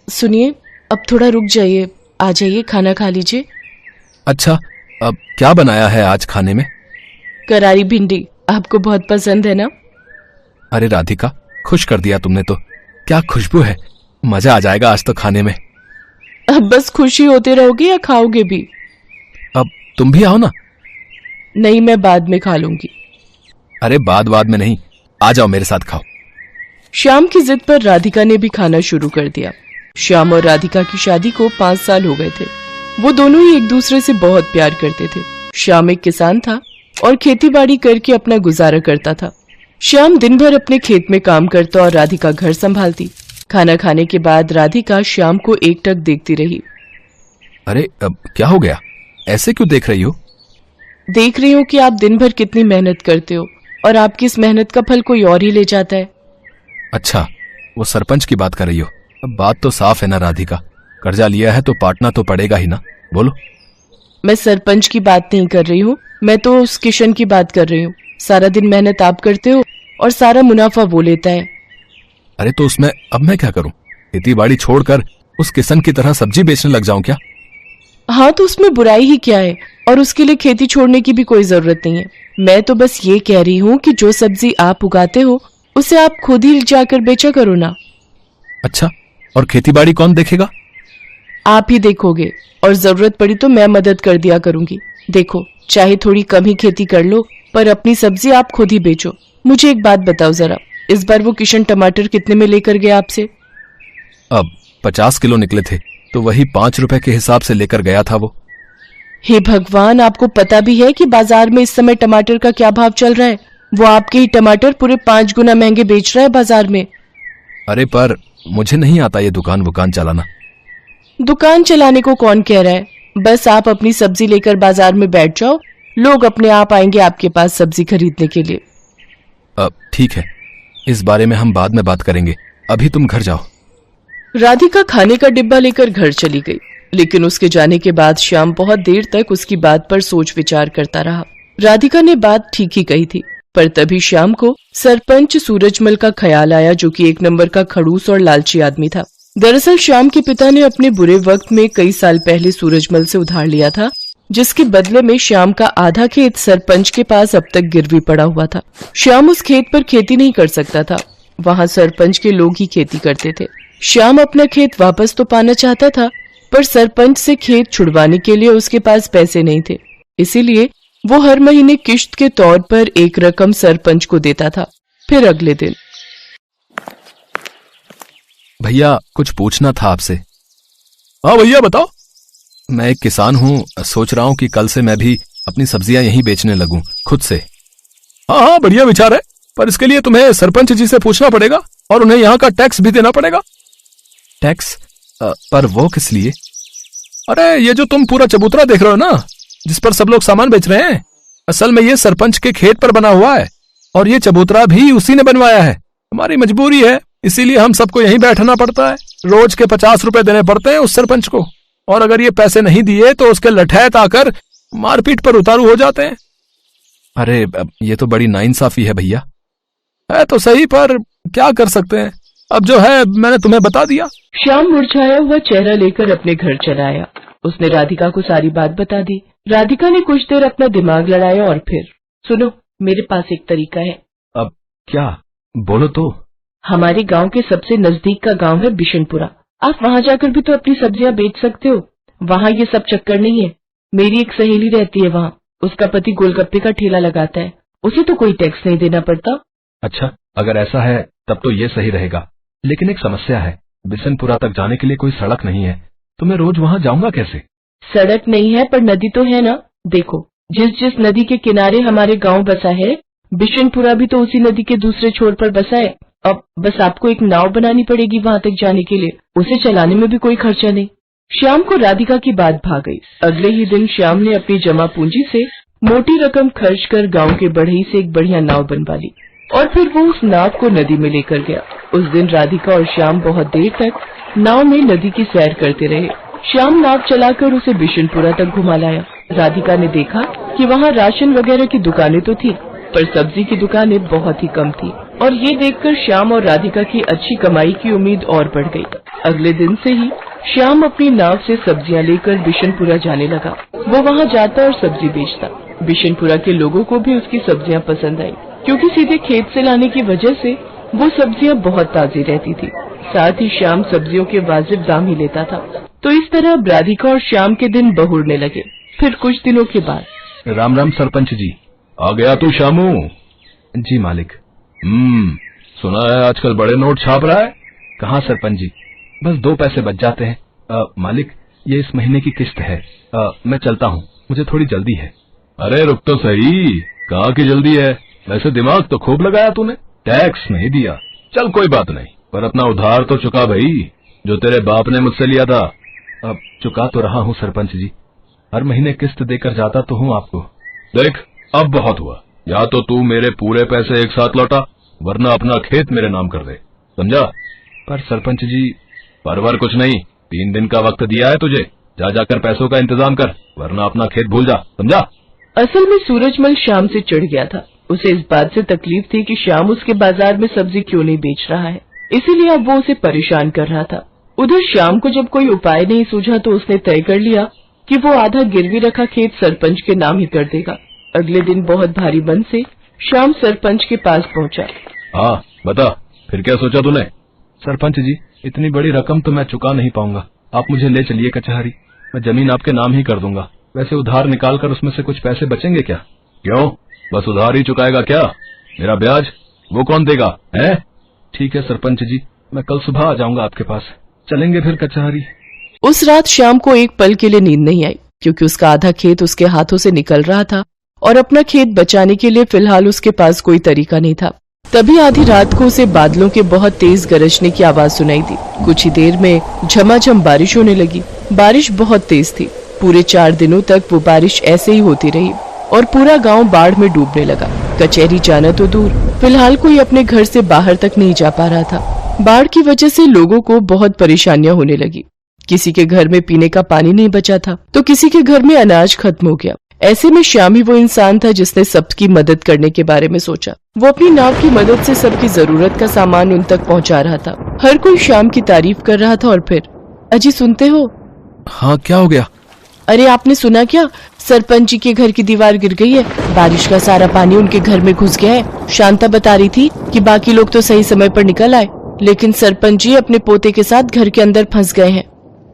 सुनिए, अब थोड़ा रुक जाइए, आ जाइए, खाना खा लीजिए। अच्छा, अब क्या बनाया है आज खाने में? करारी भिंडी, आपको बहुत पसंद है ना? अरे राधिका, खुश कर दिया तुमने तो। क्या खुशबू है, मजा आ जाएगा आज तो खाने में। अब बस खुशी होते रहोगे या खाओगे भी? अब तुम भी आओ ना। नहीं, मैं बाद में खा लूंगी। अरे बाद में नहीं, आ जाओ मेरे साथ खाओ। श्याम की जिद पर राधिका ने भी खाना शुरू कर दिया। श्याम और राधिका की शादी को 5 साल हो गए थे। वो दोनों ही एक दूसरे से बहुत प्यार करते थे। श्याम एक किसान था और खेतीबाड़ी करके अपना गुजारा करता था। श्याम दिन भर अपने खेत में काम करता और राधिका घर संभालती। खाना खाने के बाद राधिका श्याम को एकटक देखती रही। अरे अब क्या हो गया, ऐसे क्यों देख रही हो? देख रही हूँ कि आप दिन भर कितनी मेहनत करते हो और आपकी इस मेहनत का फल कोई और ही ले जाता है। अच्छा, वो सरपंच की बात कर रही हो। अब बात तो साफ है ना राधिका, कर्जा लिया है तो पाटना तो पड़ेगा ही ना। बोलो। मैं सरपंच की बात नहीं कर रही हूँ, मैं तो उस किशन की बात कर रही हूँ। सारा दिन मेहनत आप करते हो और सारा मुनाफा वो लेता है। अरे तो उसमें अब मैं क्या करूं? खेती बाड़ी छोड़कर उस किसान की तरह सब्जी बेचने लग जाऊं क्या? हाँ, तो उसमें बुराई ही क्या है, और उसके लिए खेती छोड़ने की भी कोई जरूरत नहीं है। मैं तो बस ये कह रही हूँ कि जो सब्जी आप उगाते हो उसे आप खुद ही जाकर बेचा करो ना। अच्छा, और खेती बाड़ी कौन देखेगा? आप ही देखोगे, और जरूरत पड़ी तो मैं मदद कर दिया करूंगी। देखो, चाहे थोड़ी कम ही खेती कर लो, पर अपनी सब्जी आप खुद ही बेचो। मुझे एक बात बताओ जरा, इस बार वो किशन टमाटर कितने में लेकर गया आपसे? अब 50 किलो निकले थे तो वही 5 रुपए के हिसाब से लेकर गया था वो। हे भगवान, आपको पता भी है कि बाजार में इस समय टमाटर का क्या भाव चल रहा है? वो आपके ही टमाटर पूरे 5 गुना महंगे बेच रहा है बाजार में। अरे पर मुझे नहीं आता ये दुकान चलाना। दुकान चलाने को कौन कह रहा है? बस आप अपनी सब्जी लेकर बाजार में बैठ जाओ, लोग अपने आप आएंगे आपके पास सब्जी खरीदने के लिए। अब ठीक है, इस बारे में हम बाद में बात करेंगे, अभी तुम घर जाओ। राधिका खाने का डिब्बा लेकर घर चली गई, लेकिन उसके जाने के बाद श्याम बहुत देर तक उसकी बात पर सोच विचार करता रहा। राधिका ने बात ठीक ही कही थी, पर तभी श्याम को सरपंच सूरजमल का ख्याल आया, जो कि एक नंबर का खड़ूस और लालची आदमी था। दरअसल श्याम के पिता ने अपने बुरे वक्त में कई साल पहले सूरजमल से उधार लिया था, जिसके बदले में श्याम का आधा खेत सरपंच के पास अब तक गिरवी पड़ा हुआ था। श्याम उस खेत पर खेती नहीं कर सकता था, वहाँ सरपंच के लोग ही खेती करते थे। श्याम अपना खेत वापस तो पाना चाहता था, पर सरपंच से खेत छुड़वाने के लिए उसके पास पैसे नहीं थे। इसीलिए वो हर महीने किश्त के तौर पर एक रकम सरपंच को देता था। फिर अगले दिन, भैया कुछ पूछना था आपसे। हाँ भैया बताओ। मैं एक किसान हूँ, सोच रहा हूँ कि कल से मैं भी अपनी सब्जियां यहीं बेचने लगूं खुद से। हाँ, बढ़िया विचार है, पर इसके लिए तुम्हें सरपंच जी से पूछना पड़ेगा और उन्हें यहाँ का टैक्स भी देना पड़ेगा। टैक्स? पर वो किस लिए? अरे ये जो तुम पूरा चबूतरा देख रहे हो ना, जिस पर सब लोग सामान बेच रहे हैं, असल में ये सरपंच के खेत पर बना हुआ है, और ये चबूतरा भी उसी ने बनवाया है। हमारी मजबूरी है, इसीलिए हम सबको यहीं बैठना पड़ता है। रोज के 50 रुपए देने पड़ते हैं उस सरपंच को, और अगर ये पैसे नहीं दिए तो उसके लठैत आकर मारपीट पर उतारू हो जाते हैं। अरे ये तो बड़ी नाइंसाफी है भैया। है तो सही, पर क्या कर सकते हैं, अब जो है मैंने तुम्हें बता दिया। श्याम मुरझाया हुआ चेहरा लेकर अपने घर चला आया। उसने राधिका को सारी बात बता दी। राधिका ने कुछ देर अपना दिमाग लड़ाया और फिर, सुनो, मेरे पास एक तरीका है। अब क्या? बोलो तो। हमारे गांव के सबसे नजदीक का गांव है बिशनपुरा। आप वहां जाकर भी तो अपनी सब्जियां बेच सकते हो। वहां ये सब चक्कर नहीं है। मेरी एक सहेली रहती है वहां, उसका पति गोलगप्पे का ठेला लगाता है, उसे तो कोई टैक्स नहीं देना पड़ता। अच्छा, अगर ऐसा है तब तो ये सही रहेगा, लेकिन एक समस्या है, बिशनपुरा तक जाने के लिए कोई सड़क नहीं है, तो मैं रोज वहां जाऊंगा कैसे? सड़क नहीं है पर नदी तो है ना। देखो, जिस जिस नदी के किनारे हमारे गांव बसा है, बिशनपुरा भी तो उसी नदी के दूसरे छोर पर बसा है। अब बस आपको एक नाव बनानी पड़ेगी वहां तक जाने के लिए, उसे चलाने में भी कोई खर्चा नहीं। श्याम को राधिका की बात भा गई। अगले ही दिन श्याम ने अपनी जमा पूंजी से मोटी रकम खर्च कर गांव के बढ़ई से एक बढ़िया नाव बनवा ली, और फिर वो उस नाव को नदी में लेकर गया। उस दिन राधिका और श्याम बहुत देर तक नाव में नदी की सैर करते रहे। श्याम नाव चलाकर उसे बिशनपुरा तक घुमा लाया। राधिका ने देखा कि वहाँ राशन वगैरह की दुकानें तो थी, पर सब्जी की दुकानें बहुत ही कम थी। और ये देखकर श्याम और राधिका की अच्छी कमाई की उम्मीद और बढ़ गई। अगले दिन से ही श्याम अपनी नाव से सब्जियां लेकर बिशनपुरा जाने लगा। वो वहाँ जाता और सब्जी बेचता। बिशनपुरा के लोगों को भी उसकी सब्जियां पसंद आई, क्योंकि सीधे खेत से लाने की वजह से वो सब्जियां बहुत ताजी रहती थी। साथ ही श्याम सब्जियों के वाजिब दाम ही लेता था। तो इस तरह राधिका और श्याम के दिन बहुरने लगे। फिर कुछ दिनों के बाद राम राम सरपंच जी। आ गया तू श्यामू? जी मालिक। सुना है आजकल बड़े नोट छाप रहा है। कहाँ सरपंच जी, बस 2 पैसे बच जाते हैं। मालिक, ये इस महीने की किस्त है। मैं चलता हूँ, मुझे थोड़ी जल्दी है। अरे रुक तो सही, कहाँ की जल्दी है? वैसे दिमाग तो खूब लगाया तूने, टैक्स नहीं दिया। चल कोई बात नहीं, पर अपना उधार तो चुका भाई, जो तेरे बाप ने मुझसे लिया था। अब चुका तो रहा हूँ सरपंच जी, हर महीने किस्त देकर जाता तो हूँ आपको। देख, अब बहुत हुआ। या तो तू मेरे पूरे पैसे एक साथ लौटा, वरना अपना खेत मेरे नाम कर दे, समझा? पर सरपंच जी, परवर कुछ नहीं, 3 दिन का वक्त दिया है तुझे। जा जाकर पैसों का इंतजाम कर, वरना अपना खेत भूल जा, समझा? असल में सूरजमल श्याम से चिढ़ गया था। उसे इस बात से तकलीफ थी कि श्याम उसके बाजार में सब्जी क्यों नहीं बेच रहा है, इसीलिए अब वो उसे परेशान कर रहा था। उधर श्याम को जब कोई उपाय नहीं सूझा तो उसने तय कर लिया कि वो आधा गिरवी रखा खेत सरपंच के नाम ही कर देगा। अगले दिन बहुत भारी मन से श्याम सरपंच के पास पहुंचा। हाँ बता, फिर क्या सोचा तूने? सरपंच जी, इतनी बड़ी रकम तो मैं चुका नहीं पाऊंगा, आप मुझे ले चलिए कचहरी, मैं जमीन आपके नाम ही कर दूंगा। वैसे उधार निकाल कर उसमें से कुछ पैसे बचेंगे क्या? क्यों, बस उधार ही चुकाएगा क्या? मेरा ब्याज वो कौन देगा है? ठीक है सरपंच जी, मैं कल सुबह आ जाऊंगा आपके पास, चलेंगे फिर कचहरी। उस रात श्याम को एक पल के लिए नींद नहीं आई, क्योंकि उसका आधा खेत उसके हाथों से निकल रहा था और अपना खेत बचाने के लिए फिलहाल उसके पास कोई तरीका नहीं था। तभी आधी रात को उसे बादलों के बहुत तेज गरजने की आवाज सुनाई दी। कुछ ही देर में झमाझम बारिश होने लगी। बारिश बहुत तेज थी। पूरे 4 दिनों तक वो बारिश ऐसे ही होती रही और पूरा गांव बाढ़ में डूबने लगा। कचहरी जाना तो दूर, फिलहाल कोई अपने घर से बाहर तक नहीं जा पा रहा था। बाढ़ की वजह से लोगों को बहुत परेशानियां होने लगी। किसी के घर में पीने का पानी नहीं बचा था तो किसी के घर में अनाज खत्म हो गया। ऐसे में श्याम ही वो इंसान था जिसने सबकी मदद करने के बारे में सोचा। वो अपनी नाव की मदद से सबकी जरूरत का सामान उन तक पहुंचा रहा था। हर कोई श्याम की तारीफ कर रहा था। और फिर, अजी सुनते हो? हाँ, क्या हो गया? अरे आपने सुना क्या? सरपंच जी के घर की दीवार गिर गई है। बारिश का सारा पानी उनके घर में घुस गया है। शांता बता रही थी कि बाकी लोग तो सही समय पर निकल आए, लेकिन सरपंच जी अपने पोते के साथ घर के अंदर फंस गए हैं।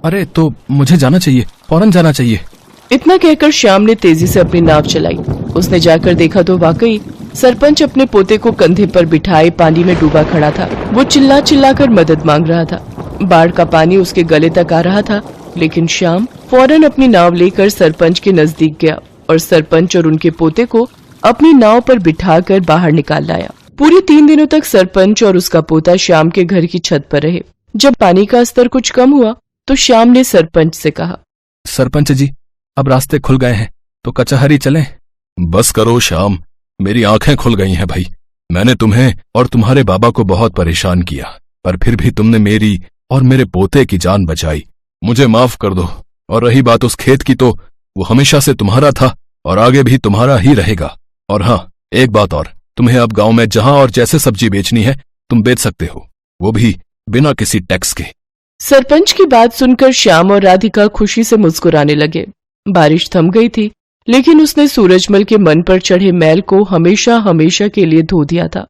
अरे तो मुझे जाना चाहिए, फौरन जाना चाहिए। इतना कहकर श्याम ने तेजी से अपनी नाव चलाई। उसने जाकर देखा तो वाकई सरपंच अपने पोते को कंधे पर बिठाए पानी में डूबा खड़ा था। वो चिल्ला चिल्ला कर मदद मांग रहा था। बाढ़ का पानी उसके गले तक आ रहा था, लेकिन श्याम फौरन अपनी नाव लेकर सरपंच के नजदीक गया और सरपंच और उनके पोते को अपनी नाव पर बिठाकर बाहर निकाल लाया। पूरे 3 दिनों तक सरपंच और उसका पोता श्याम के घर की छत पर रहे। जब पानी का स्तर कुछ कम हुआ तो श्याम ने सरपंच से कहा, सरपंच जी, अब रास्ते खुल गए हैं तो कचहरी चलें। बस करो श्याम, मेरी आंखें खुल गई हैं भाई। मैंने तुम्हें और तुम्हारे बाबा को बहुत परेशान किया, पर फिर भी तुमने मेरी और मेरे पोते की जान बचाई। मुझे माफ कर दो। और रही बात उस खेत की, तो वो हमेशा से तुम्हारा था और आगे भी तुम्हारा ही रहेगा। और हाँ, एक बात और, तुम्हें अब गांव में जहां और जैसे सब्जी बेचनी है तुम बेच सकते हो, वो भी बिना किसी टैक्स के। सरपंच की बात सुनकर श्याम और राधिका खुशी से मुस्कुराने लगे। बारिश थम गई थी, लेकिन उसने सूरजमल के मन पर चढ़े मैल को हमेशा हमेशा के लिए धो दिया था।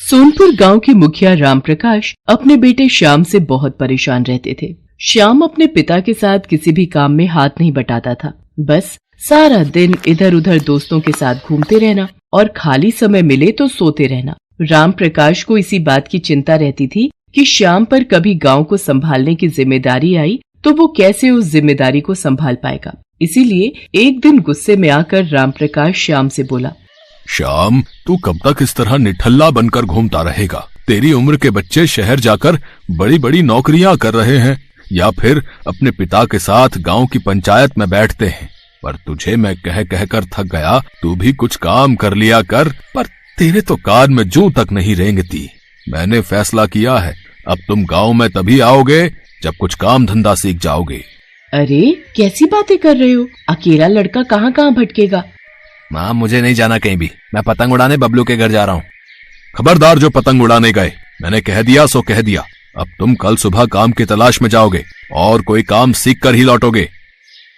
सोनपुर गांव के मुखिया रामप्रकाश अपने बेटे श्याम से बहुत परेशान रहते थे। श्याम अपने पिता के साथ किसी भी काम में हाथ नहीं बटाता था। बस सारा दिन इधर उधर दोस्तों के साथ घूमते रहना और खाली समय मिले तो सोते रहना। रामप्रकाश को इसी बात की चिंता रहती थी कि श्याम पर कभी गांव को संभालने की जिम्मेदारी आई तो वो कैसे उस जिम्मेदारी को संभाल पाएगा। इसीलिए एक दिन गुस्से में आकर रामप्रकाश श्याम से बोला, श्याम, तू कब तक इस तरह निठल्ला बनकर घूमता रहेगा? तेरी उम्र के बच्चे शहर जाकर बड़ी बड़ी नौकरियां कर रहे हैं या फिर अपने पिता के साथ गांव की पंचायत में बैठते हैं। पर तुझे मैं कह कर थक गया, तू भी कुछ काम कर लिया कर। पर तेरे तो कान में जूं तक नहीं रेंगती। मैंने फैसला किया है, अब तुम गांव में तभी आओगे जब कुछ काम धंधा सीख जाओगे। अरे कैसी बातें कर रहे हो? अकेला लड़का कहाँ कहाँ भटकेगा? माँ मुझे नहीं जाना कहीं भी, मैं पतंग उड़ाने बबलू के घर जा रहा हूँ। खबरदार जो पतंग उड़ाने गए, मैंने कह दिया सो कह दिया। अब तुम कल सुबह काम की तलाश में जाओगे और कोई काम सीख कर ही लौटोगे।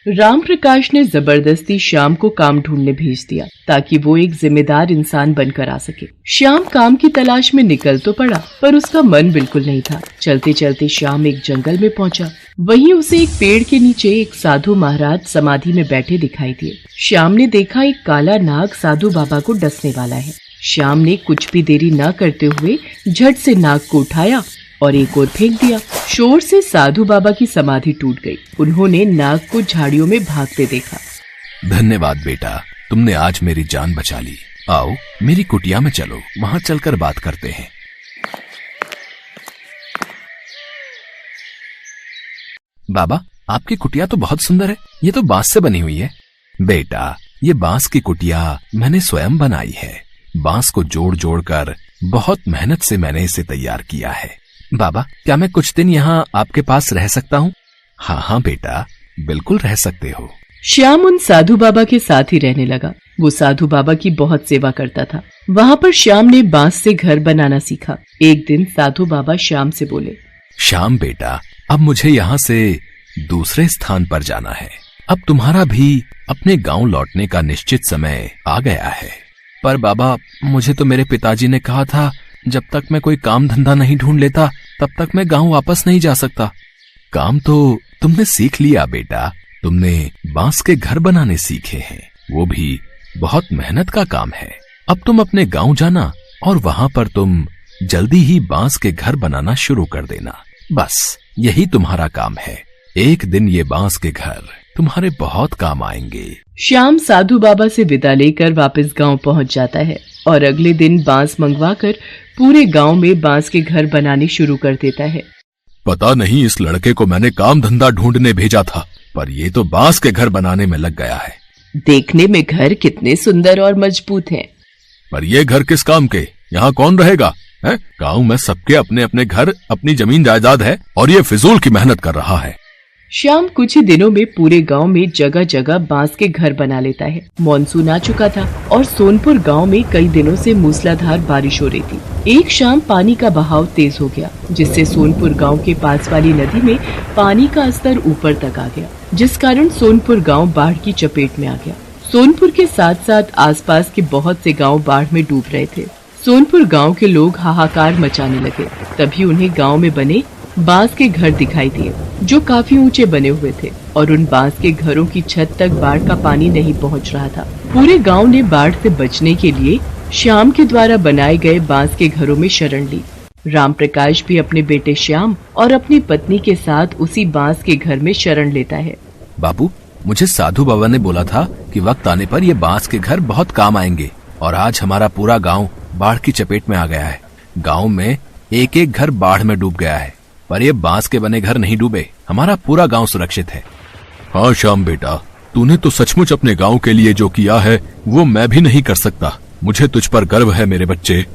राम प्रकाश ने जबरदस्ती श्याम को काम ढूंढने भेज दिया ताकि वो एक जिम्मेदार इंसान बनकर आ सके। श्याम काम की तलाश में निकल तो पड़ा, पर उसका मन बिल्कुल नहीं था। चलते चलते श्याम एक जंगल में पहुंचा। वहीं उसे एक पेड़ के नीचे एक साधु महाराज समाधि में बैठे दिखाई दिए। श्याम ने देखा एक काला नाग साधु बाबा को डसने वाला है। श्याम ने कुछ भी देरी न करते हुए झट से नाग को उठाया और एक ओर फेंक दिया। शोर से साधु बाबा की समाधि टूट गई। उन्होंने नाग को झाड़ियों में भागते देखा। धन्यवाद बेटा, तुमने आज मेरी जान बचा ली। आओ मेरी कुटिया में चलो, वहां चलकर बात करते हैं। बाबा आपकी कुटिया तो बहुत सुंदर है, ये तो बांस से बनी हुई है। बेटा ये बांस की कुटिया मैंने स्वयं बनाई है। बांस को जोड़ जोड़ कर बहुत मेहनत से मैंने इसे तैयार किया है। बाबा क्या मैं कुछ दिन यहाँ आपके पास रह सकता हूँ? हाँ हाँ बेटा, बिल्कुल रह सकते हो। श्याम उन साधु बाबा के साथ ही रहने लगा। वो साधु बाबा की बहुत सेवा करता था। वहाँ पर श्याम ने बांस से घर बनाना सीखा। एक दिन साधु बाबा श्याम से बोले, श्याम बेटा अब मुझे यहाँ से दूसरे स्थान पर जाना है। अब तुम्हारा भी अपने गांव लौटने का निश्चित समय आ गया है। पर बाबा मुझे तो मेरे पिताजी ने कहा था जब तक मैं कोई काम धंधा नहीं ढूंढ लेता तब तक मैं गांव वापस नहीं जा सकता। काम तो तुमने सीख लिया बेटा, तुमने बांस के घर बनाने सीखे हैं, वो भी बहुत मेहनत का काम है। अब तुम अपने गांव जाना और वहां पर तुम जल्दी ही बांस के घर बनाना शुरू कर देना। बस यही तुम्हारा काम है। एक दिन ये बांस के घर तुम्हारे बहुत काम आएंगे। श्याम साधु बाबा से विदा लेकर वापस गांव पहुंच जाता है और अगले दिन बांस मंगवाकर पूरे गांव में बांस के घर बनाने शुरू कर देता है। पता नहीं इस लड़के को मैंने काम धंधा ढूंढने भेजा था, पर ये तो बांस के घर बनाने में लग गया है। देखने में घर कितने सुंदर और मजबूत हैं। पर ये घर किस काम के? यहाँ कौन रहेगा? गांव में सबके अपने अपने घर, अपनी जमीन जायदाद है और ये फिजूल की मेहनत कर रहा है। श्याम कुछ ही दिनों में पूरे गांव में जगह जगह बांस के घर बना लेता है। मॉनसून आ चुका था और सोनपुर गांव में कई दिनों से मूसलाधार बारिश हो रही थी। एक शाम पानी का बहाव तेज हो गया, जिससे सोनपुर गांव के पास वाली नदी में पानी का स्तर ऊपर तक आ गया, जिस कारण सोनपुर गांव बाढ़ की चपेट में आ गया। सोनपुर के साथ साथ आसपास के बहुत से गाँव बाढ़ में डूब रहे थे। सोनपुर गाँव के लोग हाहाकार मचाने लगे। तभी उन्हें गाँव में बने बांस के घर दिखाई दिए, जो काफी ऊंचे बने हुए थे और उन बांस के घरों की छत तक बाढ़ का पानी नहीं पहुंच रहा था। पूरे गांव ने बाढ़ से बचने के लिए श्याम के द्वारा बनाए गए बांस के घरों में शरण ली। राम प्रकाश भी अपने बेटे श्याम और अपनी पत्नी के साथ उसी बांस के घर में शरण लेता है। बाबू मुझे साधु बाबा ने बोला था कि वक्त आने पर ये बांस के घर बहुत काम आएंगे और आज हमारा पूरा गाँव बाढ़ की चपेट में आ गया है। गाँव में एक एक घर बाढ़ में डूब गया है, पर ये बांस के बने घर नहीं डूबे। हमारा पूरा गांव सुरक्षित है। हाँ श्याम बेटा, तूने तो सचमुच अपने गांव के लिए जो किया है वो मैं भी नहीं कर सकता। मुझे तुझ पर गर्व है मेरे बच्चे।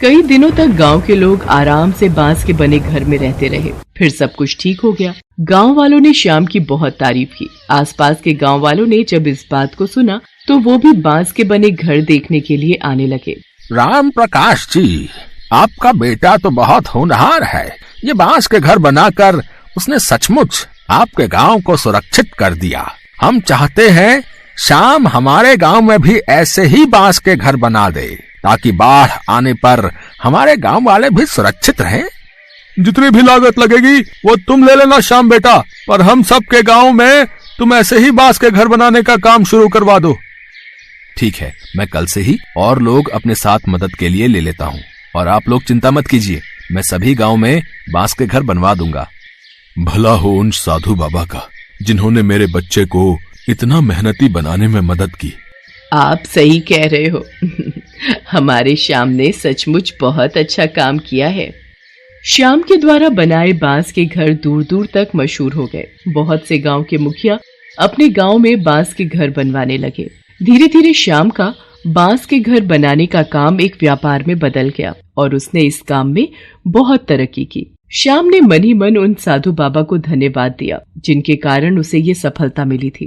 कई दिनों तक गांव के लोग आराम से बांस के बने घर में रहते रहे। फिर सब कुछ ठीक हो गया। गांव वालों ने श्याम की बहुत तारीफ की। आसपास के गांव वालों ने जब इस बात को सुना तो वो भी बांस के बने घर देखने के लिए आने लगे। राम प्रकाश जी, आपका बेटा तो बहुत होनहार है। ये बांस के घर बनाकर उसने सचमुच आपके गांव को सुरक्षित कर दिया। हम चाहते हैं श्याम हमारे गांव में भी ऐसे ही बांस के घर बना दे, ताकि बाढ़ आने पर हमारे गांव वाले भी सुरक्षित रहें। जितनी भी लागत लगेगी वो तुम ले लेना श्याम बेटा, पर हम सबके गांव में तुम ऐसे ही बांस के घर बनाने का काम शुरू करवा दो। ठीक है, मैं कल से ही और लोग अपने साथ मदद के लिए ले लेता हूँ और आप लोग चिंता मत कीजिए, मैं सभी गांव में बांस के घर बनवा दूंगा। भला हो उन साधु बाबा का जिन्होंने मेरे बच्चे को इतना मेहनती बनाने में मदद की। आप सही कह रहे हो। हमारे श्याम ने सचमुच बहुत अच्छा काम किया है। श्याम के द्वारा बनाए बांस के घर दूर दूर तक मशहूर हो गए। बहुत से गांव के मुखिया अपने गांव में बांस के घर बनवाने लगे। धीरे धीरे श्याम का बांस के घर बनाने का काम एक व्यापार में बदल गया और उसने इस काम में बहुत तरक्की की। श्याम ने मन ही मन उन साधु बाबा को धन्यवाद दिया, जिनके कारण उसे ये सफलता मिली थी।